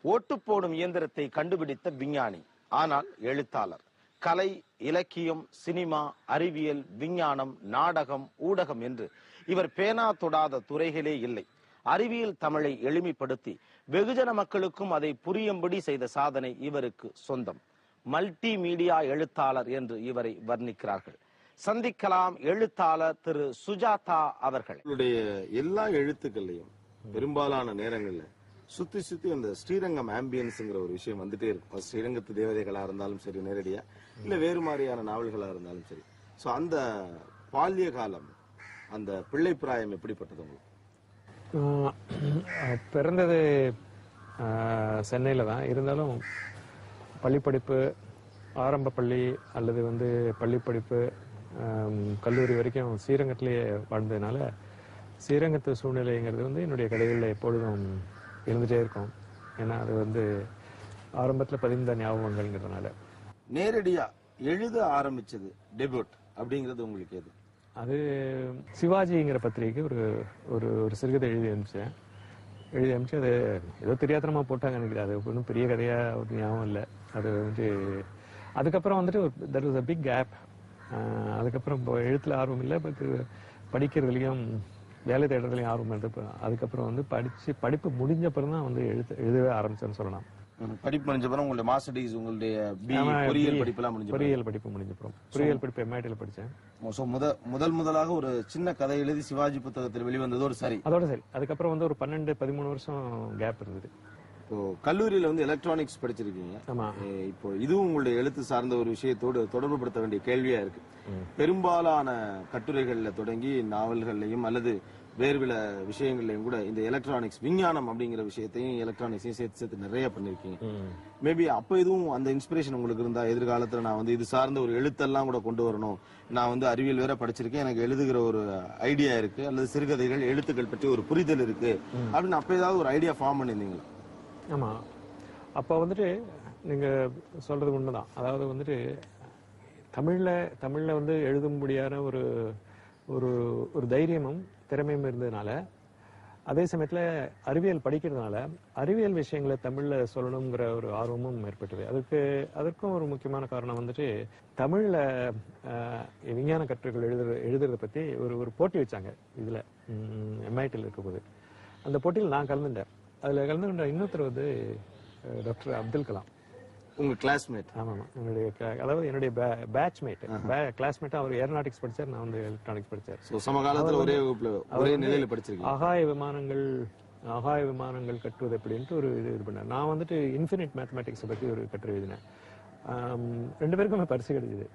ஓட்டு போடும் இயந்திரத்தை கண்டுபிடித்த விஞ்ஞானி, ஆனால் எழுத்தாளர். கலை, இலக்கியம், சினிமா, அறிவியல், விஞ்ஞானம், நாடகம், ஊடகம் என்று இவர் பேனா தொடாத துறைகளே இல்லை. அறிவியல் தமிழை எளிமைப்படுத்தி வெகுஜன மக்களுக்கும் அதை புரியும்படி செய்த சாதனை இவருக்கு சொந்தம். மல்டி மீடியா எழுத்தாளர் என்று இவரை வர்ணிக்கிறார்கள். சந்திக்கலாம் எழுத்தாளர் திரு சுஜாதா அவர்கள். எல்லா எழுத்துக்கள்லையும் பெரும்பாலான நேரங்கள்ல சுத்தி சுத்தி அந்த ஸ்ரீரங்கம் ஆம்பியன்ஸ்ங்கிற ஒரு விஷயம் வந்துட்டே இருக்கும். ஸ்ரீரங்கத்து தேவதைகளா இருந்தாலும் சரி, நேரடியா இல்ல வேறு மாதிரியான நாவல்களா இருந்தாலும் சரி. சோ அந்த பால்ய காலம், அந்த பிள்ளை பிராயம் எப்படிப்பட்டது உங்களுக்கு? பிறந்தது சென்னையில தான். இருந்தாலும் பள்ளிப்படிப்பு, ஆரம்ப பள்ளி அல்லது பள்ளிப்படிப்பு, கல்லூரி வரைக்கும் ஸ்ரீரங்கத்திலேயே வாழ்ந்ததுனால ஸ்ரீரங்கத்து சூழ்நிலைங்கிறது என்னுடைய கதைகளில் எப்பொழுதும் இருந்துட்டே இருக்கும். ஏன்னா அது ஆரம்பத்தில் பதிந்த ஞாபகங்கள்ங்கிறதுனால. நேரடியா எழுத ஆரம்பிச்சது டெபியூட் அப்படிங்கிறது உங்களுக்கு எது? அது சிவாஜிங்கிற பத்திரிகைக்கு ஒரு ஒரு சிறுகதை எழுதி அனுப்பிச்சு அது ஏதோ தெரியாதனமா போட்டாங்க. எனக்கு அது ஒன்றும் பெரிய கதையா ஒரு ஞாபகம் இல்லை. அது அதுக்கப்புறம் there was a big gap. அதுக்கப்புறம் எழுத்துல ஆர்வம் இல்லை, படிக்கிறதுலையும் வேலை தேடுறதுலையும் ஆர்வம் இருந்தது. அதுக்கப்புறம் படிப்பு முடிஞ்ச அப்புறம் தான் எழுதவே ஆரம்பிச்சேன்னு சொல்லலாம். படிப்பு முடிஞ்ச அப்புறம் உங்களுடைய மாஸ்டர்ஸ், உங்களுடைய பொறியியல் படிப்பு முடிஞ்ச அப்புறம் பொறியியல் படிப்பு MIT படிச்சேன். முதலாக ஒரு சின்ன கதை எழுதி சிவாஜி புத்தகத்தில் வெளிவந்ததோடு சரி. அதோட சரி. அதுக்கப்புறம் ஒரு 12-13 வருஷம் கேப் இருந்தது. இப்போ கல்லூரியில எலக்ட்ரானிக்ஸ் படிச்சிருக்கீங்க. இப்போ இதுவும் உங்களுடைய எழுத்து சார்ந்த ஒரு விஷயத்தோடு தொடர்பு படுத்த வேண்டிய கேள்வியா இருக்கு. பெரும்பாலான கட்டுரைகள்ல தொடங்கி நாவல்கள்லையும் அல்லது வேறு சில விஷயங்கள்லையும் கூட இந்த எலக்ட்ரானிக்ஸ், விஞ்ஞானம் அப்படிங்கிற விஷயத்தையும் எலக்ட்ரானிக்ஸையும் சேர்த்து நிறைய பண்ணிருக்கீங்க. மேபி அப்ப இதுவும் அந்த இன்ஸ்பிரேஷன் உங்களுக்கு இருந்தா, எதிர்காலத்துல நான் இது சார்ந்த ஒரு எழுத்தெல்லாம் கூட கொண்டு வரணும், நான் அறிவியல் வேற படிச்சிருக்கேன், எனக்கு எழுதுகிற ஒரு ஐடியா இருக்கு, அல்லது சிறுகதைகள், எழுத்துக்கள் பற்றி ஒரு புரிதல் இருக்கு அப்படின்னு அப்ப ஏதாவது ஒரு ஐடியா ஃபார்ம் பண்ணிருந்தீங்களா? ஆமா, அப்ப நீங்க சொல்றது உண்மைதான். அதாவது தமிழ்ல எழுதும்படியான ஒரு ஒரு தைரியமும் திறமையும் இருந்ததுனால, அதே சமயத்துல அறிவியல் படிக்கிறதுனால அறிவியல் விஷயங்களை தமிழ்ல சொல்லணுங்கிற ஒரு ஆர்வமும் ஏற்பட்டது. அதற்கும் ஒரு முக்கியமான காரணம் தமிழ்ல விஞ்ஞான கட்டுரைகள் எழுதுறத பத்தி ஒரு போட்டி வச்சாங்க. இதுல MIT இருக்கும்போது அந்த போட்டியில் நான் கலந்துட்டேன். அதுல கலந்துகிட்ட இன்னொருத்தர் டாக்டர் அப்துல் கலாம். உங்க கிளாஸ்மேட்? ஆமா, என்னுடைய பேட்ச்மேட், கிளாஸ்மேட். அவர் ஏரோநாட்டிக்ஸ் படிச்சார், நான் எலக்ட்ரானிக்ஸ் படிச்சார். சமகாலத்துல ஒரே நிலையில படிச்சிருக்கீங்க. ஆகாய விமானங்கள் கட்டுவது அப்படின்ட்டு இது பண்ணார். நான் இன்ஃபினிட் மேத்தமேட்டிக்ஸ் பத்தி ஒரு கட்டுரை எழுதினேன். 2 பேருக்குமே பரிசு கிடைச்சது.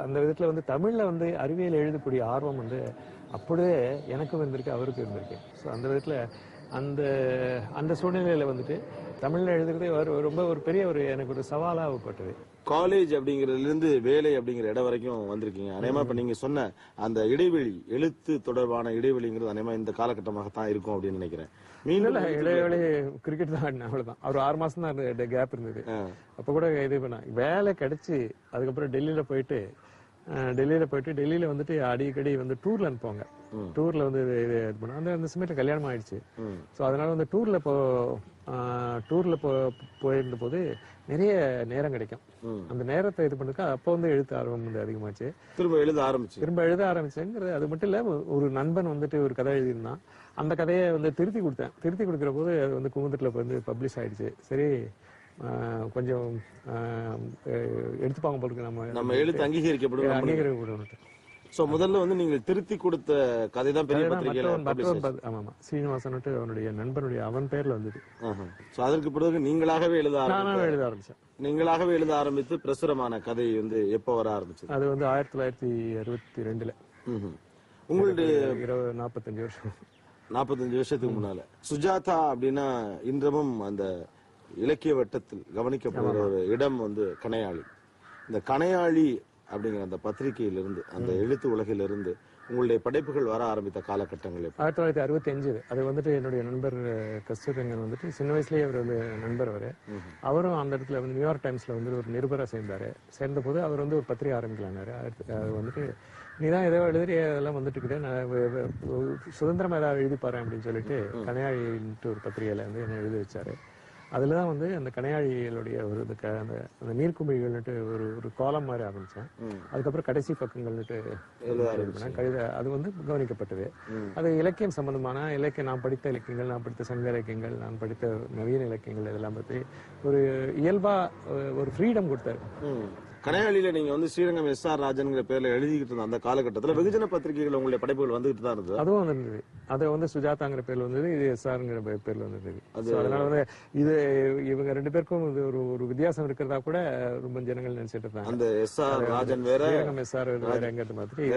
அந்த விதத்துல தமிழ்ல அறிவியல் எழுதக்கூடிய ஆர்வம் அப்படியே எனக்கும் இருந்திருக்கு, அவருக்கும் இருந்திருக்கு. ஸோ அந்த விதத்துல அந்த சூழ்நிலையில தமிழ்ல எழுதுறதே ரொம்ப ஒரு பெரிய எனக்கு ஒரு சவாலா பட்டது. காலேஜ் அப்படிங்கறதுல இருந்து வேலை அப்படிங்கிற இடம் வரைக்கும் வந்திருக்கீங்க. அநேகமா இப்ப நீங்க சொன்ன அந்த இடைவெளி, எழுத்து தொடர்பான இடைவெளிங்கிறது அநேகமா இந்த காலகட்டமாகத்தான் இருக்கும் அப்படின்னு நினைக்கிறேன். மீண்டும் இடைவெளி கிரிக்கெட் தான் ஆடினேன், அவ்வளவுதான். ஒரு 6 மாசம் தான் கேப் இருந்தது. அப்ப கூட இது பண்ண வேலை கிடைச்சு அதுக்கப்புறம் டெல்லியில போயிட்டு டெல்லியில அடிக்கடி டூர்ல அனுப்புவாங்க. டூர்ல அந்த சமயத்துல கல்யாணம் ஆயிடுச்சு. சோ அதனால டூர்ல போயிருந்த போது நிறைய நேரம் கிடைக்கும். அந்த நேரத்தை இது பண்ணுறதுக்கு அப்போ எழுத்து ஆர்வம் அதிகமாச்சு. திரும்ப எழுத ஆரம்பிச்சேங்கிறது அது மட்டும் இல்ல. ஒரு நண்பன் ஒரு கதை எழுதியிருந்தான். அந்த கதையை திருத்தி கொடுத்தேன். திருத்தி கொடுக்கிற போது அது குமுதத்துல பப்ளிஷ் ஆயிடுச்சு. சரி, கொஞ்சம் எடுத்துப்பாங்க போல நம்ம எழுத்து அங்கீகரிக்கப்படும். சோ முதல்ல நீங்க திருத்தி கொடுத்த கதை தான் பெரிய பத்திரிகையில. ஆமா, சீனிவாசன் அவனுடைய நண்பனுடைய அவன் பேர்ல வந்தது. சோ அதற்கு பிறகு நீங்களாகவே எழுத ஆரம்பிச்சேன். நீங்களாகவே எழுத ஆரம்பித்து பிரசுரமான கதை எப்ப வர ஆரம்பிச்சது? அது 1962. உங்களுடைய 45 வருஷம் 45 வருஷத்துக்கு முன்னால. சுஜாதா அப்படின்னா இன்றமும் அந்த இலக்கிய வட்டத்தில் கவனிக்கப்படுற ஒரு இடம் கணையாளி. இந்த கணையாளி அப்படிங்கிற அந்த பத்திரிகையிலிருந்து, அந்த எழுத்து உலகிலிருந்து உங்களுடைய படைப்புகள் வர ஆரம்பித்த காலகட்டங்கள்? 1965. அது என்னுடைய நண்பர் கஸ்தூரங்கன் சின்ன வயசுலயே அவர் நண்பர். அவரும் அந்த இடத்துல நியூயார்க் டைம்ஸ்ல ஒரு நிருபரா சேர்ந்த போது அவர் ஒரு பத்திரிகை ஆரம்பிக்கலான்னாரு. அது நீதான் ஏதோ எழுதி அதெல்லாம் இருக்குது, நான் சுதந்திரமா ஏதாவது எழுதி பாறேன் அப்படின்னு சொல்லிட்டு கணையாழின்ட்டு ஒரு பத்திரிகையில என்ன எழுதி வச்சாரு. அதுலதான் வந்து அந்த கணையாழிகளுடைய ஒரு அந்த நீர்க்குமிழ்கள்னுட்டு ஒரு காலம் மாதிரி ஆரம்பிச்சேன். அதுக்கப்புறம் கடைசி பக்கங்கள்னுட்டு கவிதை அது வந்து கவனிக்கப்பட்டது. அது இலக்கியம் சம்பந்தமான நான் படித்த இலக்கியங்கள், நான் படித்த சங்க இலக்கியங்கள், நான் படித்த நவீன இலக்கியங்கள் இதெல்லாம் பத்தி ஒரு இயல்பா ஒரு ஃப்ரீடம் கொடுத்தாரு. கணையாளியில நீங்க வந்து ஸ்ரீரங்கம் எஸ்.ஆர். ராஜன்ங்கிற பேர்ல எழுதிக்கிட்டு இருந்த அந்த காலகட்டத்துல வெகுஜன பத்திரிகைகள் உங்களுடைய படைப்புகள் வந்துகிட்டு தான் இருந்தது. அதுவும் வந்திருந்தது. அது வந்து சுஜாதாங்கிற பேர்ல வந்தது, இது எஸ்.ஆர்.ங்கிற பேர்ல வந்திருந்தது. அதனால வந்து இது இவங்க ரெண்டு பேருக்கும் ஒரு வித்தியாசம் இருக்கிறதா கூட ரொம்ப ஜனங்கள் நினைச்சிட்டு இருந்தாங்க. அந்த எஸ்.ஆர். ராஜன் வேற, ஸ்ரீரங்கம் எஸ்.ஆர். வேறங்கிறது மாதிரி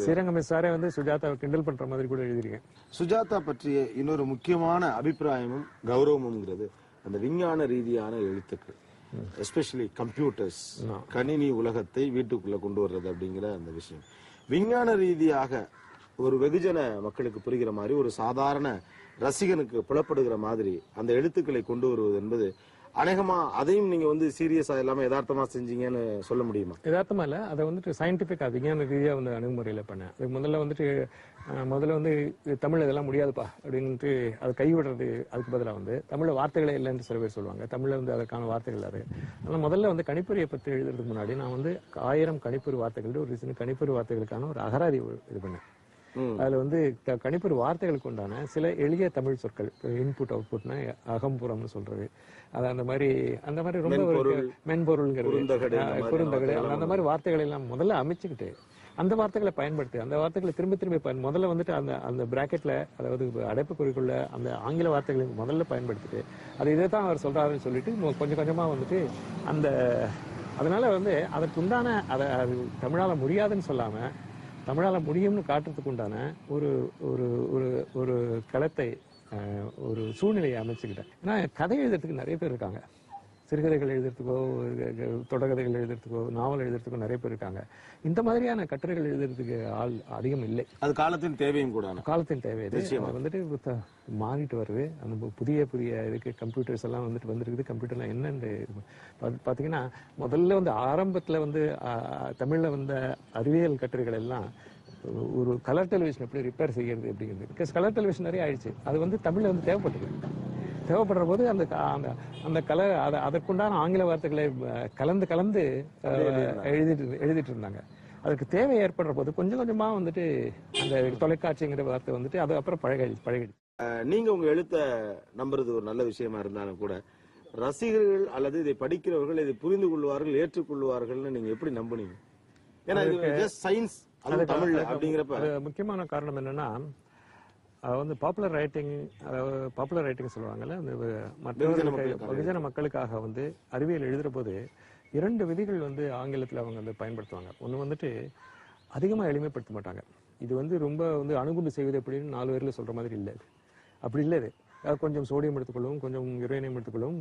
ஸ்ரீரங்கம் எஸ்.ஆர். வந்து சுஜாதாவை கிண்டல் பண்ற மாதிரி கூட எழுதியிருக்கேன். சுஜாதா பற்றிய இன்னொரு முக்கியமான அபிப்பிராயமும் கௌரவமும்ங்கிறது அந்த விஞ்ஞான ரீதியான எழுத்துக்கள், எஸ்பெஷலி கம்ப்யூட்டர்ஸ், கணினி உலகத்தை வீட்டுக்குள்ள கொண்டு வர்றது அப்படிங்கிற அந்த விஷயம். விஞ்ஞான ரீதியாக ஒரு வெகுஜன மக்களுக்கு புரிகிற மாதிரி, ஒரு சாதாரண ரசிகனுக்கு புலப்படுகிற மாதிரி அந்த எழுத்துக்களை கொண்டு வருவது என்பது அநேகமா அதையும் நீங்க வந்து சீரியஸா இல்லாம யதார்த்தமா செஞ்சீங்கன்னு சொல்ல முடியுமா? யதார்த்தமா இல்ல, அதை வந்துட்டு சயின்டிபிக்கா விஞ்ஞான ரீதியா வந்து அணுகுமுறையில பண்ணேன். அதுக்கு முதல்ல வந்து தமிழ் இதெல்லாம் முடியாதுப்பா அப்படின்ட்டு அதை கைவிடுறது. அதுக்கு பதிலாக வந்து தமிழ்ல வார்த்தைகளே இல்லைன்னு சில பேர் சொல்லுவாங்க. தமிழ்ல வந்து அதற்கான வார்த்தைகள் அது. ஆனால் முதல்ல வந்து கணிப்பொறியை பற்றி எழுதுறதுக்கு முன்னாடி நான் வந்து 1000 கணிப்பொறி வார்த்தைகள், ஒரு சின்ன கணிப்பொறி வார்த்தைகளுக்கான ஒரு அகராதி இது பண்ணேன். அதுல வந்து கணிப்பொறி வார்த்தைகளுக்கு உண்டான சில எளிய தமிழ் சொற்கள், இன்புட் அவுட்புட்னா அகம்புறம்னு சொல்றது, அது அந்த மாதிரி ரொம்ப மென்பொருள்ங்கிறது, குறுந்தகடு, அந்த மாதிரி வார்த்தைகளை எல்லாம் முதல்ல அமைச்சுக்கிட்டு அந்த வார்த்தைகளை பயன்படுத்தி அந்த வார்த்தைகளை திரும்ப முதல்ல வந்துட்டு அந்த பிராக்கெட்ல, அதாவது அடைப்புக்குறிக்குள்ள அந்த ஆங்கில வார்த்தைகளை முதல்ல பயன்படுத்திட்டு அது இதை தான் அவர் சொல்றாருன்னு சொல்லிட்டு கொஞ்சம் கொஞ்சமா வந்துட்டு அதனால வந்து அதற்கு உண்டான அதை தமிழால முடியாதுன்னு சொல்லாம தமிழால முடியும்னு காட்டுறதுக்கு உண்டான ஒரு ஒரு ஒரு ஒரு களத்தை, ஒரு சூழ்நிலையை அமைச்சுக்கிட்டேன். ஏன்னா கதை எழுதுறதுக்கு நிறைய பேர் இருக்காங்க. சிறுகதைகள் எழுதுறதுக்கோ, தொடர்கதைகள் எழுதுறதுக்கோ, நாவல் எழுதுறதுக்கோ நிறைய பேர் இருக்காங்க. இந்த மாதிரியான கட்டுரைகள் எழுதுறதுக்கு ஆள் அதிகம் இல்லை. அது காலத்தின் தேவையும் கூட. காலத்தின் தேவை வந்துட்டு மாறிட்டு வருது. அந்த புதிய இதுக்கு கம்ப்யூட்டர்ஸ் எல்லாம் வந்துருக்குது. கம்ப்யூட்டர்லாம் என்னன்னு பாத்தீங்கன்னா, முதல்ல வந்து ஆரம்பத்துல வந்து தமிழ்ல வந்த அறிவியல் கட்டுரைகள் எல்லாம் ஒரு கலர் டெலிவிஷன் எப்படி ரிப்பேர் செய்யறது அப்படிங்கிறது. பிகாஸ் கலர் டெலிவிஷன் நிறைய ஆயிடுச்சு. அது வந்து தமிழ்ல வந்து தேவைப்படுற போது அந்த கலர் அதற்குண்டான ஆங்கில வார்த்தைகளை கலந்து எழுதிட்டு இருந்தாங்க. அதுக்கு தேவை ஏற்படுற போது கொஞ்சம் கொஞ்சமா வந்துட்டு அந்த தொலைக்காட்சிங்கிற வார்த்தை வந்துட்டு அது அப்புறம் பழகிடுச்சு. நீங்க உங்க எழுத்த நம்புறது ஒரு நல்ல விஷயமா இருந்தாலும் கூட, ரசிகர்கள் அல்லது இதை படிக்கிறவர்கள் இதை புரிந்து கொள்வார்கள், ஏற்றுக்கொள்வார்கள்னு நீங்க எப்படி நம்புனீங்க? ஏன்னா சயின்ஸ் தமிழ் அப்படிங்கிறப்ப முக்கியமான காரணம் என்னன்னா, வந்து பாப்புலர் ரைட்டிங் சொல்லுவாங்கல்ல, வெகுஜன மக்களுக்காக வந்து அறிவியல் எழுதுற போது 2 விதிகள் வந்து ஆங்கிலத்தில் அவங்க வந்து பயன்படுத்துவாங்க. ஒன்று வந்துட்டு அதிகமாக எளிமைப்படுத்த மாட்டாங்க. இது வந்து ரொம்ப வந்து அணுகுண்டு செய்வது எப்படின்னு 4 பேர்ல சொல்ற மாதிரி இல்லை. அப்படி இல்லை. இது கொஞ்சம் சோடியம் எடுத்துக்கொள்ளும், கொஞ்சம் யுரேனியம் எடுத்துக்கொள்ளும்,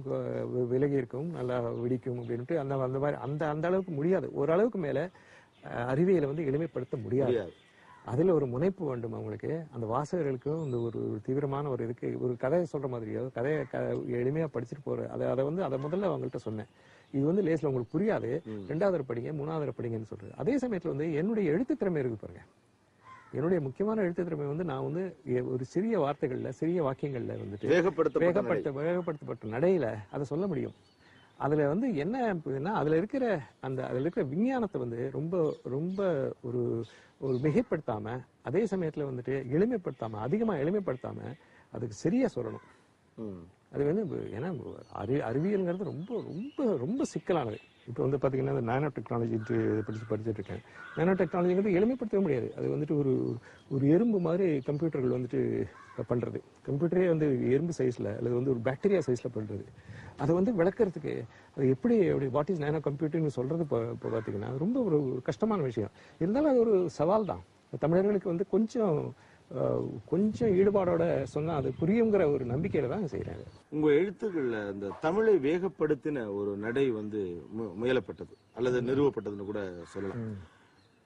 விலகி இருக்கும், நல்லா வெடிக்கும் அப்படின்ட்டு அந்த மாதிரி அந்த அளவுக்கு முடியாது. ஓரளவுக்கு மேல அறிவியலை வந்து எளிமைப்படுத்த முடியாது. அதுல ஒரு முனைப்பு வேண்டும் அவங்களுக்கு. அந்த வாசகர்களுக்கும் இந்த ஒரு தீவிரமான ஒரு இதுக்கு ஒரு கதையை சொல்ற மாதிரியோ, கதையை எளிமையா படிச்சுட்டு போற அதை வந்து அதை முதல்ல அவங்கள்ட்ட சொன்னேன். இது வந்து லேஸ்ல உங்களுக்கு புரியாது, 2வது படிங்க, 3வது படிங்கன்னு சொல்றது. அதே சமயத்துல வந்து என்னுடைய எழுத்து திறமை இருக்கு பாருங்க. என்னுடைய முக்கியமான எழுத்து திறமை வந்து நான் வந்து ஒரு சிறிய வார்த்தைகள்ல, சிறிய வாக்கியங்கள்ல வந்துட்டு வேகப்படுத்தப்பட்ட நடையில அதை சொல்ல முடியும். அதுல வந்து என்ன அதுல இருக்கிற விஞ்ஞானத்தை வந்து ரொம்ப ரொம்ப ஒரு ஒரு மிகைப்படுத்தாம, அதே சமயத்துல வந்துட்டு எளிமைப்படுத்தாம, அதிகமா எளிமைப்படுத்தாம அதுக்கு சரியா சொல்லணும். அது வந்து ஏன்னா அறிவியல்ங்கிறது ரொம்ப ரொம்ப ரொம்ப சிக்கலானது. இப்போ வந்து பாத்தீங்கன்னா நானோ டெக்னாலஜி படிச்சுட்டு இருக்கேன். நானோ டெக்னாலஜிங்கிறது எளிமைப்படுத்தவே முடியாது. அது வந்துட்டு ஒரு எறும்பு மாதிரி கம்ப்யூட்டர்கள் வந்துட்டு பண்றது. கம்ப்யூட்டரே வந்து எறும்பு சைஸ்ல அல்லது வந்து ஒரு பாக்டீரியா சைஸ்ல பண்றது. அதை வந்து விளக்குறதுக்கு அது எப்படி வாட் இஸ் நானோ கம்ப்யூட்டர்னு சொல்றது இப்போ பாத்தீங்கன்னா ரொம்ப ஒரு கஷ்டமான விஷயம். இருந்தாலும் அது ஒரு சவால் தான். தமிழர்களுக்கு வந்து கொஞ்சம் ஈடுபாடோட சொன்னா அது புரியுங்கிற ஒரு நம்பிக்கையில தான் செய்யறாங்க. உங்க எழுத்துக்கள்ல இந்த தமிழை வேகப்படுத்தின ஒரு நடை வந்து முயலப்பட்டது அல்லது நிறுவப்பட்டதுன்னு கூட சொல்லலாம்.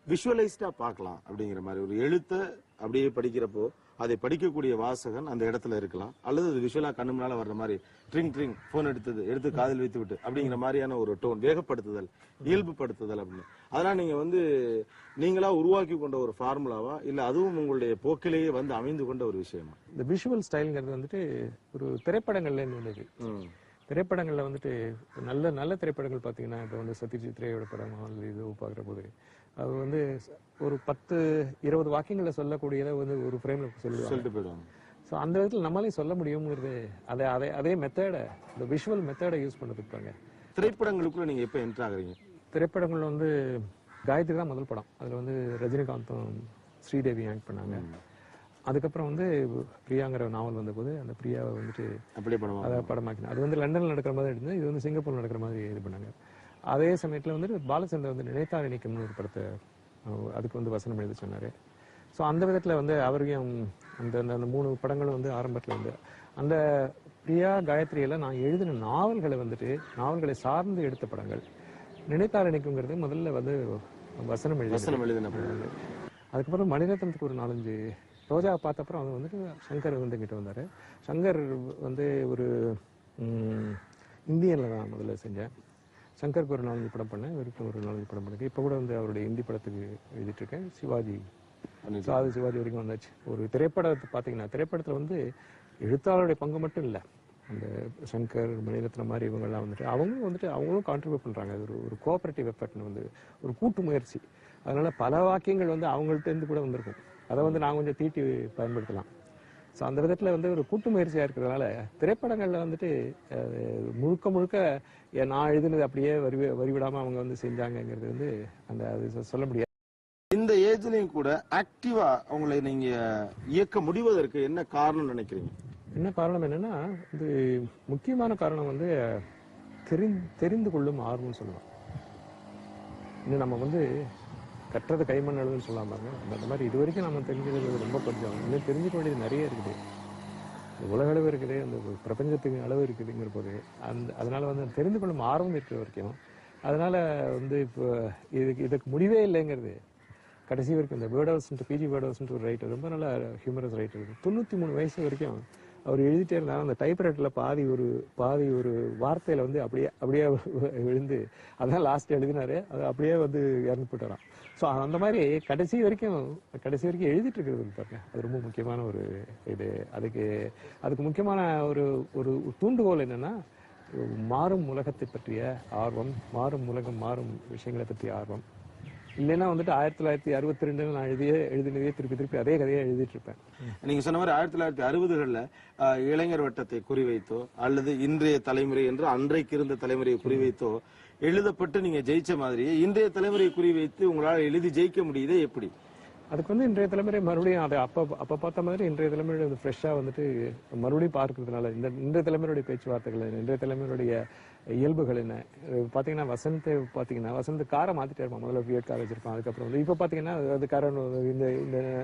விஷுவலைஸ்டா பார்க்கலாம் அப்படிங்கிற மாதிரி ஒரு எழுத்தை அப்படியே படிக்கிறப்போ அதை படிக்கக்கூடிய வாசகன் அந்த இடத்துல இருக்கலாம், அல்லது அது விஷுவலா கண்ணு முன்னால வர்ற மாதிரி ட்ரிங் ட்ரிங் போன் எடுத்து காதில் வைத்து விட்டு அப்படிங்கிற மாதிரியான ஒரு டோன், வேகப்படுத்துதல், இயல்புப்படுத்துதல் அப்படின்னு. அதெல்லாம் நீங்க நீங்களா உருவாக்கி கொண்ட ஒரு ஃபார்முலாவா, இல்ல அதுவும் உங்களுடைய போக்கிலேயே அமைந்து கொண்ட ஒரு விஷயமா? இந்த விஷுவல் ஸ்டைல்ங்கிறது ஒரு திரைப்படங்கள்ல இருந்து திரைப்படங்கள்ல நல்ல நல்ல திரைப்படங்கள் பாத்தீங்கன்னா இப்ப சத்யஜித் ரேயோட படம் இது பாக்குற போது அது ஒரு 10-20 வாக்கியங்களை சொல்லக்கூடியதை ஒரு ஃப்ரேம்ல சொல்லிட்டு போயிடுவாங்க. ஸோ அந்த விதத்தில் நம்மளாலே சொல்ல முடியுங்கிறது அதே மெத்தடை, இந்த விஷுவல் மெத்தடை யூஸ் பண்ணிருப்பாங்க. திரைப்படங்களுக்குள்ள நீங்க எப்ப என்ட்ரு ஆகுறீங்க? திரைப்படங்கள் காயத்ரி தான் முதல் படம். அதுல ரஜினிகாந்தும் ஸ்ரீதேவி ஆக்ட் பண்ணாங்க. அதுக்கப்புறம் பிரியாங்கிற நாவல் வந்தபோது அந்த பிரியாவை அதை படமாக்கினா. அது லண்டன்ல நடக்கிற மாதிரி இருந்தது, இது சிங்கப்பூர்ல நடக்கிற மாதிரி இது பண்ணாங்க. அதே சமயத்துல பாலச்சந்தர் நினைத்தால் இணைக்கும்னு ஒரு படத்தை அதுக்கு வசனம் எழுத சொன்னாரு. ஸோ அந்த விதத்துல அவரையும் அந்த 3 படங்களும் ஆரம்பத்துல அந்த பிரியா காயத்ரியில நான் எழுதின நாவல்களை சார்ந்து எடுத்த படங்கள். நினைத்தால் இணைக்குங்கிறது முதல்ல வசனம் எழுதின. அதுக்கப்புறம் மணிரத்னத்துக்கு ஒரு 4-5 ரோஜா பார்த்த அப்புறம் சங்கர் கிட்ட வந்தாரு. சங்கர் ஒரு இந்தியன்ல தான் முதல்ல செஞ்சேன். சங்கருக்கு ஒரு 4 படம் பண்ணேன், இவருக்கு ஒரு 4 படம் பண்ணேன். இப்ப கூட அவருடைய ஹிந்தி படத்துக்கு எழுதிட்டு இருக்கேன். சிவாஜி வரைக்கும் வந்தாச்சு. ஒரு திரைப்படத்தை பாத்தீங்கன்னா திரைப்படத்துல எழுத்தாளருடைய பங்கு மட்டும் இல்ல, அந்த சங்கர், மணிரத்னம் மாதிரி இவங்கெல்லாம் அவங்களும் கான்ட்ரிபியூட் பண்றாங்க. அது ஒரு கோஆபரேட்டிவ் எஃபர்ட்னு ஒரு கூட்டு முயற்சி. அதனால பல வாக்கியங்கள் அவங்கள்ட்ட இருந்து கூட வந்திருக்கும். அதை நான் கொஞ்சம் தீட்டி பயன்படுத்தலாம். ஸோ அந்த விதத்துல ஒரு கூட்டு முயற்சியா இருக்கிறதுனால திரைப்படங்கள்ல முழுக்க முழுக்க நான் எழுதினது அப்படியே வரிவிடாம அவங்க செஞ்சாங்கிறது அது சொல்ல முடியாது. இந்த ஏஜ்லயும் கூட ஆக்டிவா அவங்களை நீங்க இயக்க முடிவதற்கு என்ன காரணம் நினைக்கிறீங்க? என்ன காரணம் என்னன்னா, இது முக்கியமான காரணம் தெரிந்து கொள்ளும் ஆர்வம்னு சொல்லலாம். இன்னும் நம்ம கற்றது கைமண் அளவுன்னு சொல்லாம அந்த மாதிரி இது வரைக்கும் நம்ம தெரிஞ்சது ரொம்ப கொஞ்சம். இன்னும் தெரிஞ்சுக்க வேண்டியது நிறைய இருக்குது. உலக அளவு இருக்குது, அந்த பிரபஞ்சத்துக்கு அளவு இருக்குதுங்கிற போது அதனால தெரிந்து கொள்ளும் ஆர்வம் இருக்கிற வரைக்கும் அதனால இப்போ இதுக்கு முடிவே இல்லைங்கிறது கடைசி வரைக்கும். இந்த Wodehouse P G Wodehouse ஒரு ரைட்டர், ரொம்ப நல்ல ஹியூமரஸ் ரைட்டர், 93 வயசு வரைக்கும் அவர் எழுதிட்டே இருந்தாலும் அந்த டைப்ரைட்டர்ல பாதி ஒரு வார்த்தையில அப்படியே விழுந்து அதான் லாஸ்ட் எழுதினாரு. அது அப்படியே இறந்து போயிட்டாராம். ஸோ அந்த மாதிரி கடைசி வரைக்கும் எழுதிட்டு இருக்கிறது பாருங்க, அது ரொம்ப முக்கியமான ஒரு இது. அதுக்கு முக்கியமான ஒரு தூண்டுகோல் என்னன்னா, மாறும் உலகத்தை பற்றிய ஆர்வம், மாறும் உலகம், மாறும் விஷயங்களை பற்றிய ஆர்வம். இல்லைன்னா 1962 நான் எழுதினதே திருப்பி அதே கதையை எழுதிட்டு இருப்பேன். நீங்க சொன்ன மாதிரி 1960களில் இளைஞர் வட்டத்தை குறிவைத்தோ அல்லது இன்றைய தலைமுறை என்று அன்றைக்கு இருந்த தலைமுறையை குறிவைத்தோ எழுதப்பட்டு நீங்க ஜெயிச்ச மாதிரியே இன்றைய தலைமுறையை குறிவைத்து உங்களால் எழுதி ஜெயிக்க முடியுதே எப்படி? அதுக்கு இன்றைய தலைமுறை மறுபடியும் அதை அப்ப பார்த்த மாதிரி இன்றைய தலைமுறை ஃப்ரெஷ்ஷா மறுபடியும் பார்க்கறதுனால இன்றைய தலைமுறையுடைய பேச்சுவார்த்தைகள், இன்றைய தலைமுறையுடைய இயல்புகள் என்ன பாத்தீங்கன்னா, வசந்த் காரை மாத்திட்டே இருப்பான். முதல்ல வியட் கார் வச்சிருப்பான். அதுக்கப்புறம் இப்ப பாத்தீங்கன்னா அது காரன் இந்த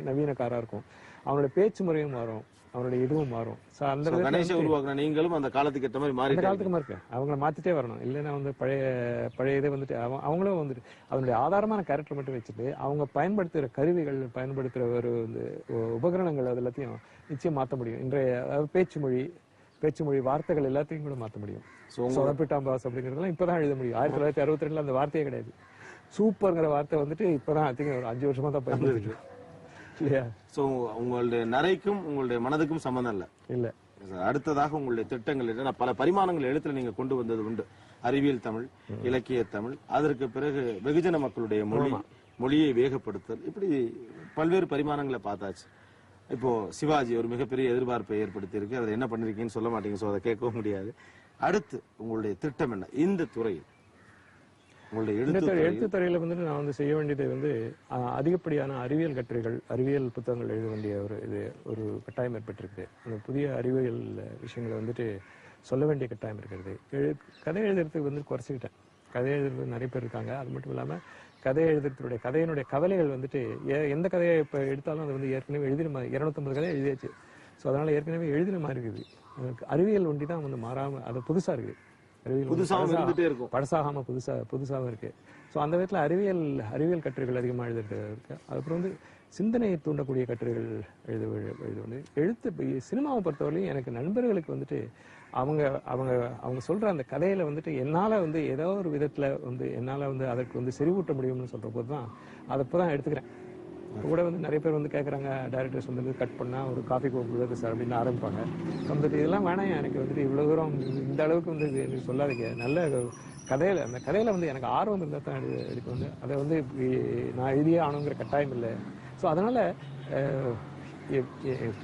நவீன காரா இருக்கும். அவனோட பேச்சு முறையும் மாறும், அவனுடைய இதுவும் மாறும். உருவாக்குற நீங்களும் அந்த காலத்துக்கு ஏற்ற மாதிரி மாறி காலத்துக்கு மாறிக்க அவங்களை மாத்திட்டே வரணும். இல்லைன்னா பழைய இதை அவங்களும் அதனுடைய ஆதாரமான கேரக்டர் மட்டும் வச்சுட்டு அவங்க பயன்படுத்துகிற கருவிகள், பயன்படுத்துகிற ஒரு உபகரணங்கள் அது எல்லாத்தையும் நிச்சயம் மாற்ற முடியும். இன்றைய பேச்சு மொழி வார்த்தைகள் எல்லாத்தையும் கூட மாற்ற முடியும். சொதப்பிட்டாம்பாஸ் அப்படிங்கிறதுலாம் இப்பதான் எழுத முடியும். 1962 அந்த வார்த்தையே கிடையாது. சூப்பர்ங்கிற வார்த்தை இப்பதான் ஒரு 5 வருஷமா தான் பயன்படுத்திட்டு இல்லையா? சோ உங்களுடைய நரைக்கும் உங்களுடைய மனதுக்கும் சம்பந்தம் இல்ல. அடுத்ததாக உங்களுடைய திட்டங்கள் என்ன? பல பரிமாணங்கள் எழுத்துல நீங்க கொண்டு வந்தது உண்டு. அறிவியல் தமிழ், இலக்கிய தமிழ், அதற்கு பிறகு வெகுஜன மக்களுடைய மொழியை வேகப்படுத்தல், இப்படி பல்வேறு பரிமாணங்களை பார்த்தாச்சு. இப்போ சிவாஜி ஒரு மிகப்பெரிய எதிர்பார்ப்பை ஏற்படுத்தி இருக்கு. அதை என்ன பண்ணிருக்கீங்கன்னு சொல்ல மாட்டீங்க, சோ அதை கேட்கவும் முடியாது. அடுத்து உங்களுடைய திட்டம் என்ன இந்த துறையில்? எழுத்துத்துறையில நான் செய்ய வேண்டியது அதிகப்படியான அறிவியல் கட்டுரைகள், அறிவியல் புத்தகங்கள் எழுத வேண்டிய ஒரு கட்டாயம் ஏற்பட்டிருக்கு. அந்த புதிய அறிவியல் விஷயங்களை சொல்ல வேண்டிய கட்டாயம் இருக்கிறது. கதை எழுதுறதுக்கு குறைச்சிக்கிட்டேன். கதை எழுதுறது நிறைய பேர் இருக்காங்க. அது மட்டும் இல்லாம கதை எழுதுறதுடைய கதையினுடைய கவலைகள் எந்த கதையை இப்ப எடுத்தாலும் அது ஏற்கனவே எழுதின மாதிரி 250 கதை எழுதியாச்சு. ஸோ அதனால ஏற்கனவே எழுதின மாதிரி இருக்குது. அறிவியல் ஒண்டி தான் மாறாம அது புதுசா இருக்குது. புதுசாகவும் இருந்துட்டே இருக்கும். பழசாகாம புதுசாகவும் இருக்கு. ஸோ அந்த விதத்தில் அறிவியல் கட்டுரைகள் அதிகமாக எழுதுறது இருக்கு. அதுக்கப்புறம் வந்து சிந்தனையை தூண்டக்கூடிய கட்டுரைகள் எழுதுவது. சினிமாவை பொறுத்தவரையும் எனக்கு நண்பர்களுக்கு வந்துட்டு அவங்க சொல்ற அந்த கதையில வந்துட்டு என்னால வந்து ஏதோ ஒரு விதத்துல வந்து என்னால வந்து அதற்கு வந்து செறிவூட்ட முடியும்னு சொல்ற போதுதான் அதை இப்பதான் எடுத்துக்கிறேன். கூட வந்து நிறைய பேர் வந்து கேட்குறாங்க, டைரக்டர்ஸ் வந்து கட் பண்ணா ஒரு காஃபி கொடுக்குறது சார் அப்படின்னு ஆரம்பிப்பாங்க. வந்துட்டு இதெல்லாம் வேணாம், எனக்கு வந்துட்டு இவ்வளவு தூரம் இந்த அளவுக்கு வந்து எனக்கு சொல்லாதீங்க, நல்ல அந்த கதையில வந்து எனக்கு ஆர்வம் இருந்தால் தான் எடுக்க வந்து அதை வந்து நான் எழுதியே ஆகணுங்கிற கட்டாயம் இல்லை. ஸோ அதனால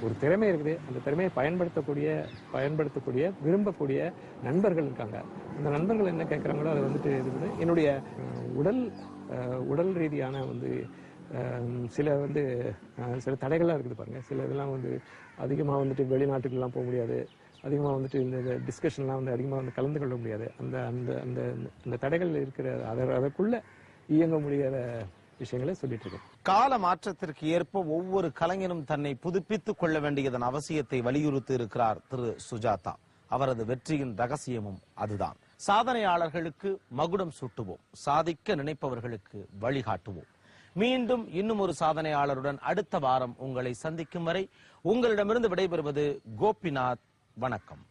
ஒரு திறமை இருக்குது, அந்த திறமையை பயன்படுத்தக்கூடிய விரும்பக்கூடிய நண்பர்கள் இருக்காங்க. அந்த நண்பர்கள் என்ன கேட்குறாங்களோ அதை வந்துட்டு இது பண்ணி என்னுடைய உடல் ரீதியான வந்து சில தடைகள்லாம் இருக்குது பாருங்க. சில இதெல்லாம் வந்து அதிகமாக வந்துட்டு வெளிநாட்டுக்கெல்லாம் போக முடியாது, அதிகமாக வந்துட்டு இந்த டிஸ்கஷன்லாம் வந்து அதிகமாக வந்து கலந்து கொள்ள முடியாது. அந்த அந்த அந்த அந்த தடைகள் இருக்கிற அதற்குள்ள இயங்க முடியாத விஷயங்களை சொல்லிட்டு இருக்கேன். கால மாற்றத்திற்கு ஏற்ப ஒவ்வொரு கலைஞனும் தன்னை புதுப்பித்துக் கொள்ள வேண்டியதன் அவசியத்தை வலியுறுத்தி இருக்கிறார் திரு சுஜாதா. அவரது வெற்றியின் ரகசியமும் அதுதான். சாதனையாளர்களுக்கு மகுடம் சூட்டுவோம், சாதிக்க நினைப்பவர்களுக்கு வழிகாட்டுவோம். மீண்டும் இன்னும் ஒரு சாதனையாளருடன் அடுத்த வாரம் உங்களை சந்திக்கும் வரை உங்களிடமிருந்து விடைபெறுவது கோபிநாத். வணக்கம்.